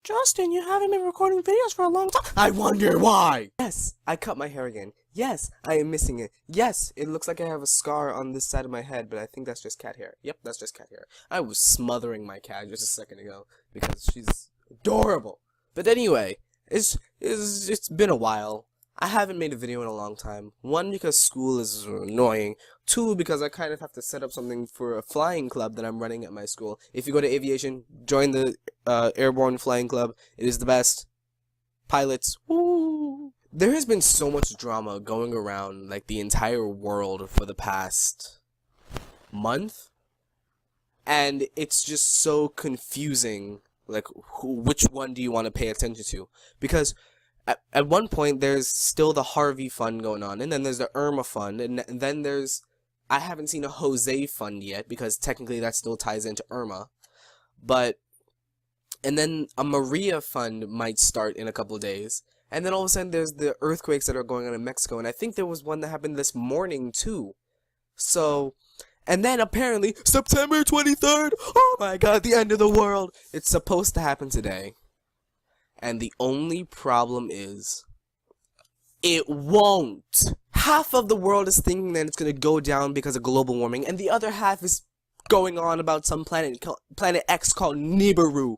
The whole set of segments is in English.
Justin, you haven't been recording videos for a long time. I wonder why. Yes, I cut my hair again. Yes, I am missing it. Yes, it looks like I have a scar on this side of my head, but I think that's just cat hair. Yep, that's just cat hair. I was smothering my cat just a second ago because she's adorable. But anyway, it's been a while. I haven't made a video in a long time. One, because school is annoying. Two, because I kind of have to set up something for a flying club that I'm running at my school. If you go to aviation, join the airborne flying club. It is the best. Pilots, woo! There has been so much drama going around like the entire world for the past month, and it's just so confusing. Like, which one do you want to pay attention to? Because at one point there's still the Harvey fund going on, and then there's the Irma fund, and then there's, I haven't seen a Jose fund yet because technically that still ties into Irma, and then a Maria fund might start in a couple of days, and then all of a sudden there's the earthquakes that are going on in Mexico, and I think there was one that happened this morning too. So, and then apparently September 23rd, oh my god, the end of the world. It's supposed to happen today. And the only problem is, it won't. Half of the world is thinking that it's going to go down because of global warming, and the other half is going on about some planet X called Nibiru.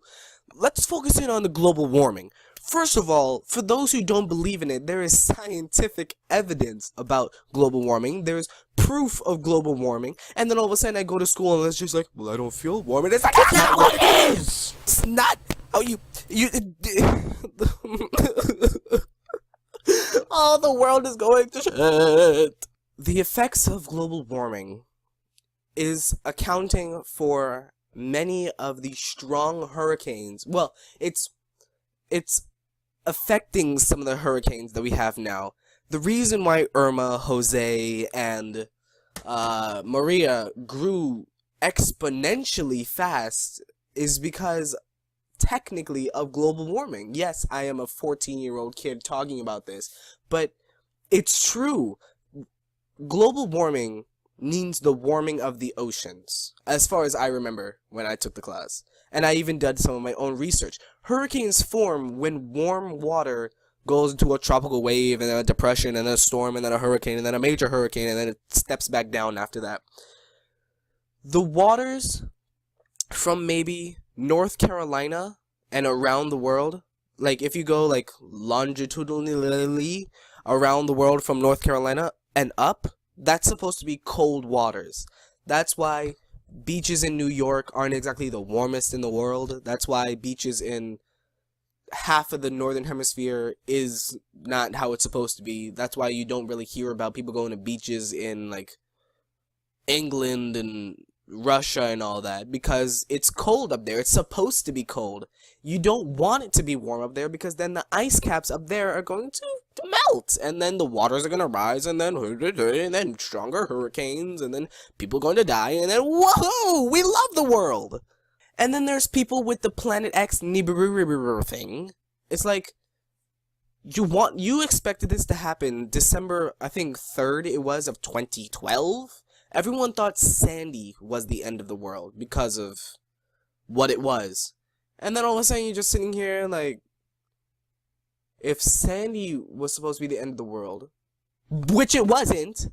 Let's focus in on the global warming. First of all, for those who don't believe in it, there is scientific evidence about global warming. There's proof of global warming. And then all of a sudden I go to school and it's just like, well, I don't feel warm. And it's like, that's not what it is! It's not how you oh, the world is going to shit. The effects of global warming is accounting for many of the strong hurricanes. Well, it's affecting some of the hurricanes that we have now. The reason why Irma, Jose, and Maria grew exponentially fast is because technically of global warming. Yes, I am a 14-year-old kid talking about this, but it's true. Global warming means the warming of the oceans, as far as I remember when I took the class. And I even did some of my own research. Hurricanes form when warm water goes into a tropical wave, and then a depression, and then a storm, and then a hurricane, and then a major hurricane, and then it steps back down after that. The waters from maybe North Carolina and around the world, like if you go like longitudinally around the world from North Carolina and up, that's supposed to be cold waters. That's why beaches in New York aren't exactly the warmest in the world. That's why beaches in half of the northern hemisphere is not how it's supposed to be. That's why you don't really hear about people going to beaches in like England and Russia and all that, because it's cold up there. It's supposed to be cold. You don't want it to be warm up there, because then the ice caps up there are going to melt, and then the waters are going to rise, and then stronger hurricanes, and then people are going to die, and then whoa, we love the world. And then there's people with the Planet X Nibiru thing. It's like, you expected this to happen December, I think 3rd it was, of 2012? Everyone thought Sandy was the end of the world because of what it was. And then all of a sudden you're just sitting here like, if Sandy was supposed to be the end of the world, which it wasn't,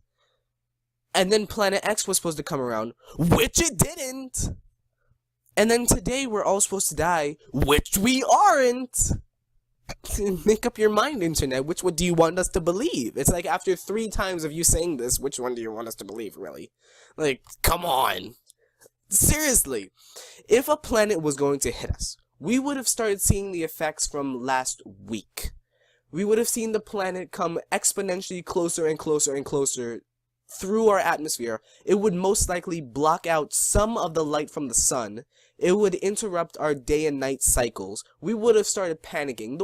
and then Planet X was supposed to come around, which it didn't, and then today we're all supposed to die, which we aren't. Make up your mind, internet. Which one do you want us to believe? It's like, after 3 times of you saying this, which one do you want us to believe, really? Like, come on. Seriously. If a planet was going to hit us, we would have started seeing the effects from last week. We would have seen the planet come exponentially closer and closer and closer through our atmosphere. It would most likely block out some of the light from the sun. It would interrupt our day and night cycles. We would have started panicking.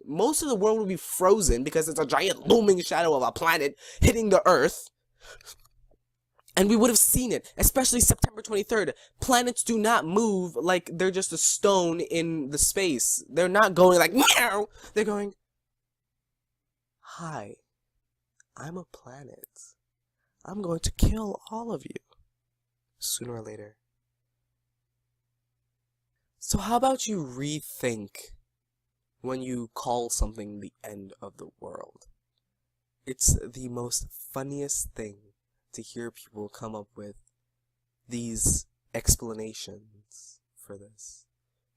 Most of the world would be frozen because it's a giant looming shadow of a planet hitting the Earth. And we would have seen it, especially September 23rd. Planets do not move like they're just a stone in the space. They're not going like, meow! They're going, hi, I'm a planet. I'm going to kill all of you, sooner or later. So how about you rethink when you call something the end of the world? It's the most funniest thing to hear people come up with these explanations for this.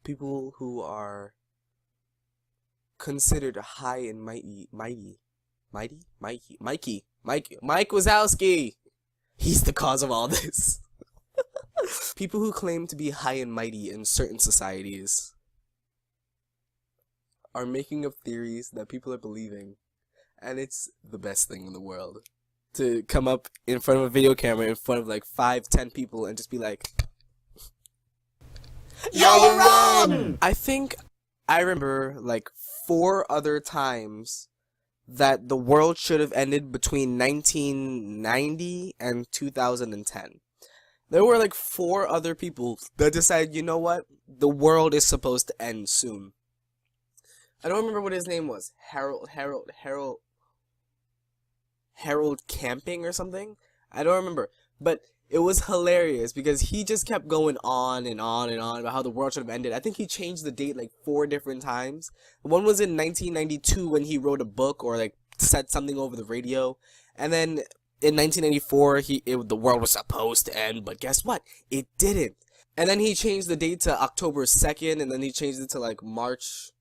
People who are considered high and Mike Wazowski. He's the cause of all this. People who claim to be high and mighty in certain societies are making up theories that people are believing, and it's the best thing in the world. To come up in front of a video camera in front of like 5-10 people and just be like, You're wrong! I think I remember like 4 other times that the world should have ended between 1990 and 2010. There were like 4 other people that decided, you know what? The world is supposed to end soon. I don't remember what his name was. Harold Camping or something? I don't remember. But it was hilarious because he just kept going on and on and on about how the world should have ended. I think he changed the date like 4 different times. One was in 1992 when he wrote a book or like said something over the radio. And then in 1994, the world was supposed to end, but guess what? It didn't. And then he changed the date to October 2nd, and then he changed it to like March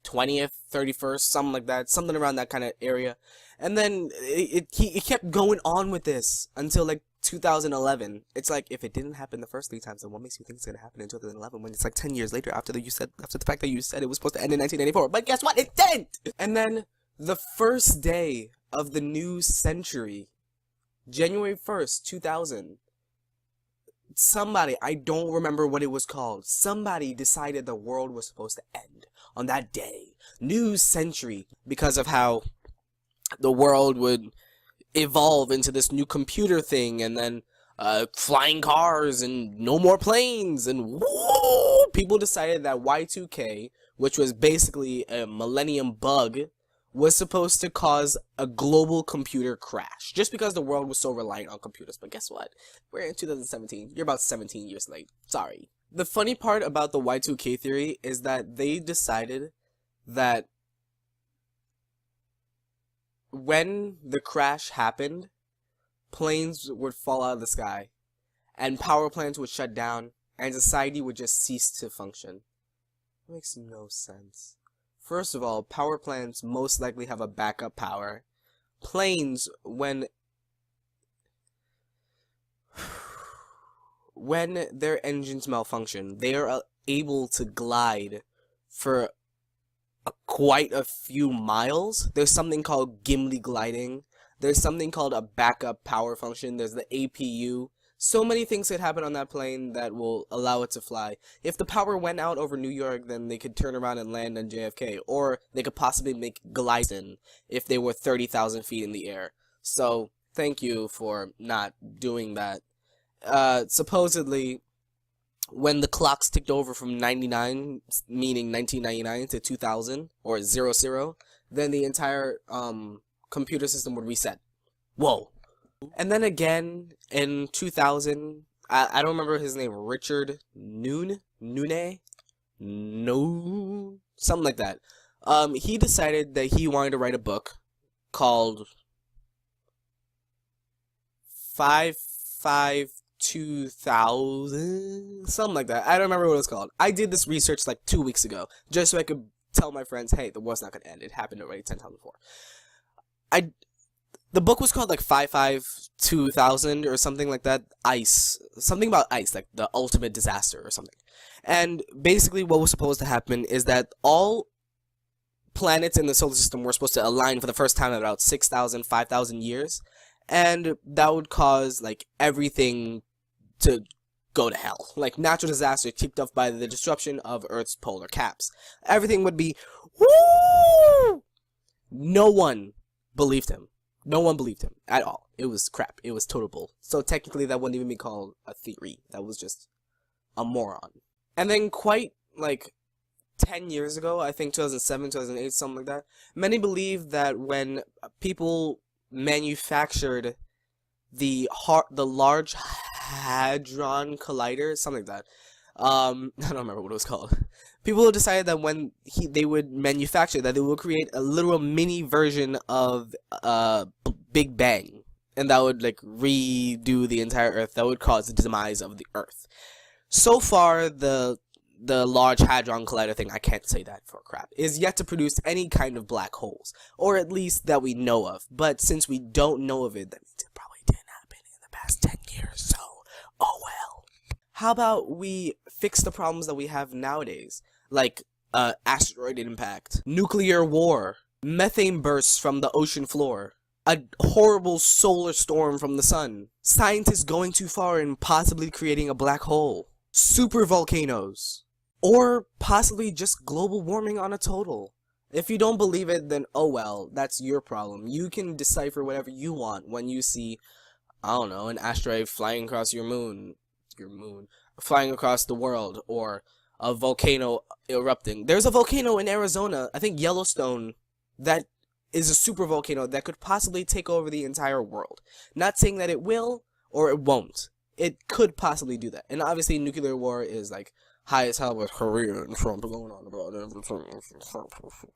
20th, 31st, something like that, something around that kind of area. And then he kept going on with this until like 2011. It's like, if it didn't happen the first 3 times, then what makes you think it's gonna happen in 2011 when it's like 10 years later after the fact that you said it was supposed to end in 1994? But guess what? It didn't. And then the first day of the new century, January 1st, 2000, somebody, I don't remember what it was called, somebody decided the world was supposed to end on that day, new century, because of how the world would evolve into this new computer thing, and then flying cars and no more planes, and woo! People decided that Y2K, which was basically a millennium bug, was supposed to cause a global computer crash, just because the world was so reliant on computers. But guess what? We're in 2017. You're about 17 years late. Sorry. The funny part about the Y2K theory is that they decided that when the crash happened, planes would fall out of the sky, and power plants would shut down, and society would just cease to function. It makes no sense. First of all, power plants most likely have a backup power. Planes, when their engines malfunction, they are able to glide for quite a few miles. There's something called Gimli gliding. There's something called a backup power function. There's the APU. So many things could happen on that plane that will allow it to fly. If the power went out over New York, then they could turn around and land on JFK. Or they could possibly make gliding if they were 30,000 feet in the air. So, thank you for not doing that. Supposedly, when the clocks ticked over from 99, meaning 1999, to 2000, or 00, then the entire computer system would reset. Whoa. And then again, in 2000, I don't remember his name, Richard Noone, something like that. He decided that he wanted to write a book called 552,000, something like that. I don't remember what it was called. I did this research like 2 weeks ago, just so I could tell my friends, hey, the world's not gonna end. It happened already 10 times before. The book was called like 552,000 or something like that. Ice. Something about ice, like the ultimate disaster or something. And basically what was supposed to happen is that all planets in the solar system were supposed to align for the first time in about 6,000, 5,000 years. And that would cause like everything to go to hell. Like natural disaster kicked off by the disruption of Earth's polar caps. Everything would be woo! No one believed him. No one believed him at all. It was crap. It was total bull. So technically that wouldn't even be called a theory. That was just a moron. And then quite like 10 years ago, I think 2007, 2008, something like that, many believed that when people manufactured the Large Hadron Collider, something like that, I don't remember what it was called. People decided that when they would manufacture that, they would create a literal mini version of Big Bang, and that would like redo the entire Earth. That would cause the demise of the Earth. So far, the Large Hadron Collider thing, I can't say that for crap, is yet to produce any kind of black holes, or at least that we know of. But since we don't know of it, that means it probably didn't happen in the past 10 years, so oh well. How about we fix the problems that we have nowadays, like asteroid impact, nuclear war, methane bursts from the ocean floor, a horrible solar storm from the sun, scientists going too far and possibly creating a black hole, super volcanoes, or possibly just global warming on a total. If you don't believe it, then oh well, that's your problem. You can decipher whatever you want when you see, I don't know, an asteroid flying across your moon, flying across the world, or a volcano erupting. There's a volcano in Arizona, I think Yellowstone, that is a super volcano that could possibly take over the entire world. Not saying that it will, or it won't. It could possibly do that. And obviously nuclear war is like high as hell with Korea and Trump going on about everything.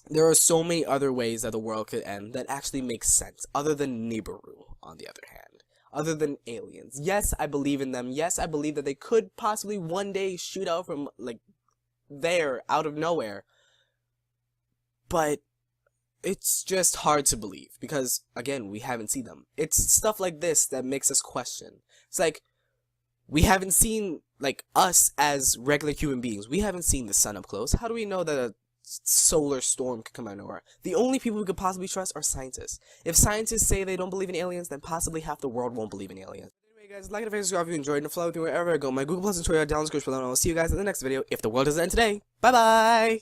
There are so many other ways that the world could end that actually make sense, other than Nibiru, on the other hand. Other than aliens. Yes, I believe in them. Yes, I believe that they could possibly one day shoot out from, like, there, out of nowhere. But it's just hard to believe because, again, we haven't seen them. It's stuff like this that makes us question. It's like, we haven't seen, like, us as regular human beings. We haven't seen the sun up close. How do we know that a solar storm could come out of nowhere? The only people we could possibly trust are scientists. If scientists say they don't believe in aliens, then possibly half the world won't believe in aliens. Anyway, guys, like and subscribe if you enjoyed, and follow with me wherever I go. My Google Plus and Twitter are down in the description below, and I'll see you guys in the next video if the world doesn't end today. Bye bye!